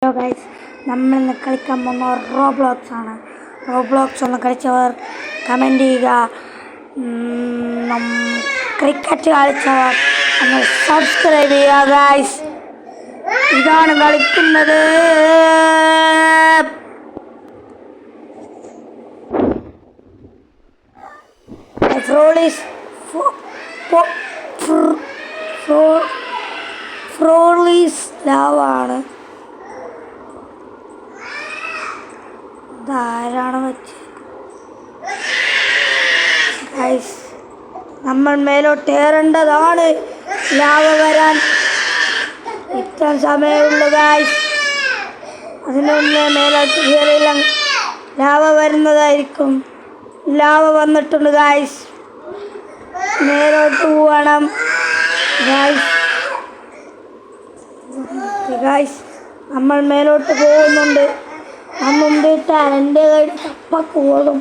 Hello guys, നമ്മളിന്ന് കളിക്കാൻ പോകുന്ന റോബ്ലോക്സ് ആണ്. റോബ്ലോക്സ് ഒന്ന് കളിച്ചവർ കമൻറ്റ് ചെയ്യുക. ക്രിക്കറ്റ് കളിച്ചവർ ഒന്ന് സബ്സ്ക്രൈബ് ചെയ്യുക ഗൈസ്. ഇതാണ് കളിക്കുന്നത്. ഫ്രോളീസ് ലാവാണ്. ധാരാളം വെച്ച് ഗൈസ്, നമ്മൾ മേലോട്ട് ഏറേണ്ടതാണ്. ലാവ വരാൻ ഇത്ര സമയമുള്ളൂ ഗൈസ്. അതിനൊന്ന് മേലോട്ട് കയറിയില്ല, ലാവ വരുന്നതായിരിക്കും. ലാവ വന്നിട്ടുണ്ട് ഗൈസ്. മേലോട്ട് പോകണം ഗൈസ്. ഗൈസ്, നമ്മൾ മേലോട്ട് പോകുന്നുണ്ട്. മുമ്പിട്ടാൽ എൻ്റെ കയ്യിൽ തപ്പക്കോളും.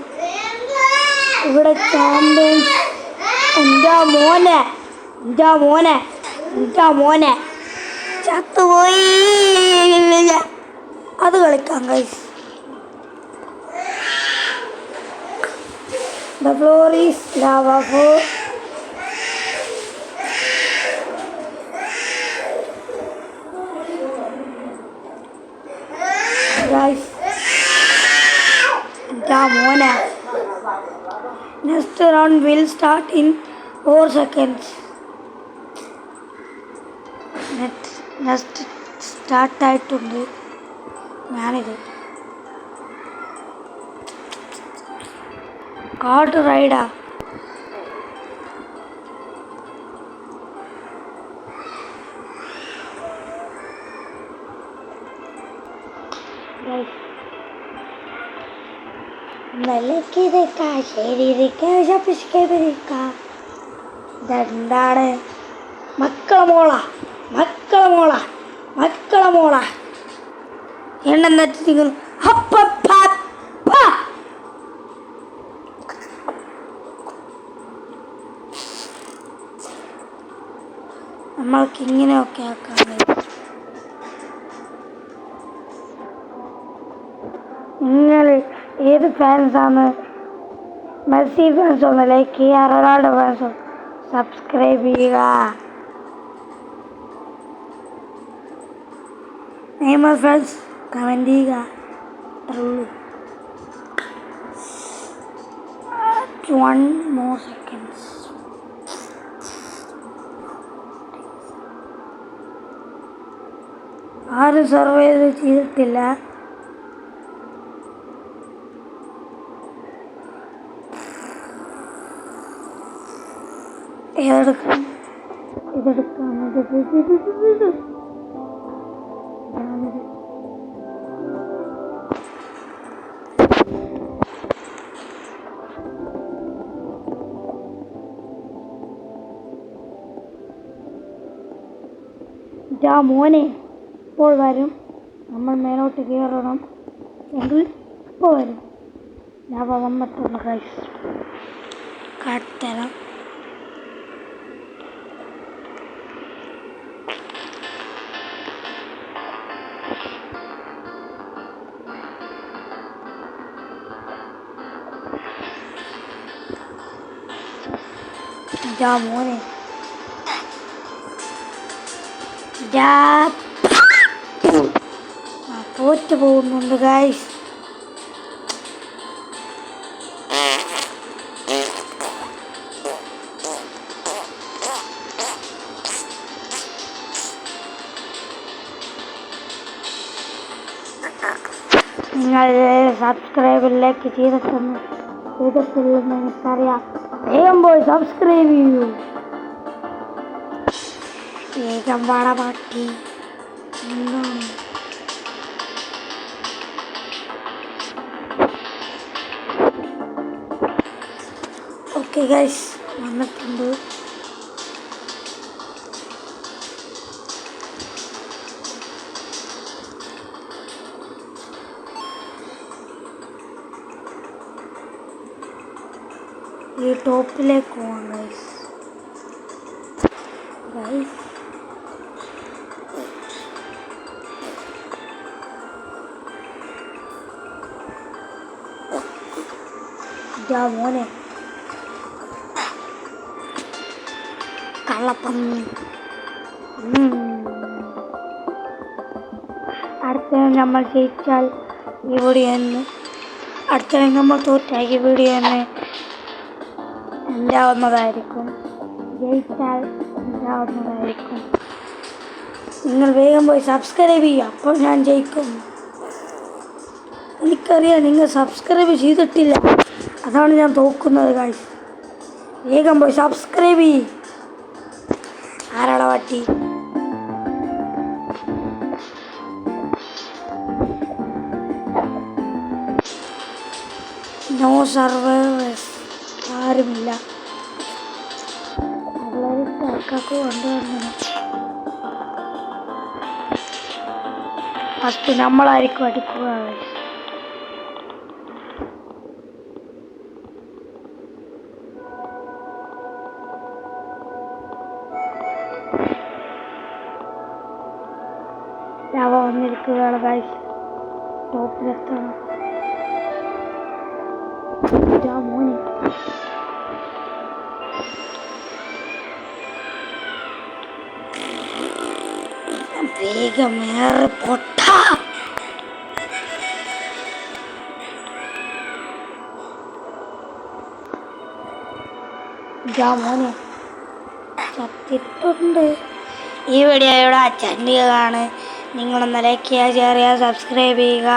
ഇവിടെ ചാമ്പ്യൻസ് എൻ്റെ മോനെ ചത്തുപോയി. അത് കളിക്കാം guys. The floor is lava floor. Guys, മോനെ, next round will start in 4 seconds. Next start ആയിട്ടുണ്ട്. ഞാനിത് കാർഡ് റൈഡാ. ഇതെന്താണ്? മക്കളെ മോള എണ്ണം തെറ്റിങ്ങൾ. നമ്മൾക്ക് ഇങ്ങനെയൊക്കെ ആക്കാം. നിങ്ങൾ ഏത് ഫാൻസാണ്? മെസ്സി ഫാൻസ് ഒന്ന് ലൈക്ക് ചെയ്യുക, റൊണാൾഡോ ഫാൻസ് സബ്സ്ക്രൈബ് ചെയ്യുക. നെയ്മർ ഫാൻസ് കമൻറ്റ് ചെയ്യുക. അത്രയുള്ളൂ. 1 more seconds. ആരും സർവൈവ് ചെയ്തിട്ടില്ല. ഇതെടുക്കാം. മോനെ ഇപ്പോൾ വരും. നമ്മൾ മേലോട്ട് കയറണം എങ്കിൽ ഇപ്പോൾ വരും. ഞാൻ വന്നിട്ടുള്ള ഗൈസ് കാട്ടിത്തരാം. മോനെ തോറ്റു പോകുന്നുണ്ട് ഗൈസ്. നിങ്ങൾ സബ്സ്ക്രൈബിലേക്ക് ചെയ്തിട്ടില്ലെന്ന് എനിക്കറിയാം. വേഗം പോയി സബ്സ്ക്രൈബ് ചെയ്യൂ. വേഗം പാട്ടി. ഓക്കെ ഗൈസ്, വന്നിട്ടുണ്ട്. ഈ ടോപ്പിലേക്ക് പോകാം ഗൈസ്. ഇതാ മോനെ കള്ളപ്പന്നി. അടുത്ത നമ്മൾ ജയിച്ചാൽ ഈ വീഡിയോ തന്നെ, അടുത്ത നമ്മൾ തോറ്റാൽ ഈ വീഡിയോ തന്നെ ഉണ്ടാവുന്നതായിരിക്കും. ജയിച്ചാൽ ഉണ്ടാവുന്നതായിരിക്കും. നിങ്ങൾ വേഗം പോയി സബ്സ്ക്രൈബ് ചെയ്യുക, അപ്പോൾ ഞാൻ ജയിക്കും. എനിക്കറിയാം നിങ്ങൾ സബ്സ്ക്രൈബ് ചെയ്തിട്ടില്ല, അതാണ് ഞാൻ തോക്കുന്നത് ഗൈസ്. വേഗം പോയി സബ്സ്ക്രൈബ് ചെയ്യ്. ആരാടാ പട്ടി? നോ സർവൈവേഴ്സ്, ആരുമില്ല. അവളൊരു സർക്കാർക്ക് കൊണ്ടുവന്നു. ഫസ്റ്റ് നമ്മളായിരിക്കും അടിക്കുക. ലാവ വന്നിരിക്കുകയാണ് ഗൈസ്. ടോപ്പിലെത്തണം. മോനെ വേഗം ഏറെ പൊട്ട. മോനെ ചത്തിട്ടുണ്ട്. ഈ വീഡിയോയുടെ ചണ്ടികളാണ്. നിങ്ങളൊന്ന് ലൈക്ക് ചെയ്യുക, ഷെയർ ചെയ്യുക, സബ്സ്ക്രൈബ് ചെയ്യുക.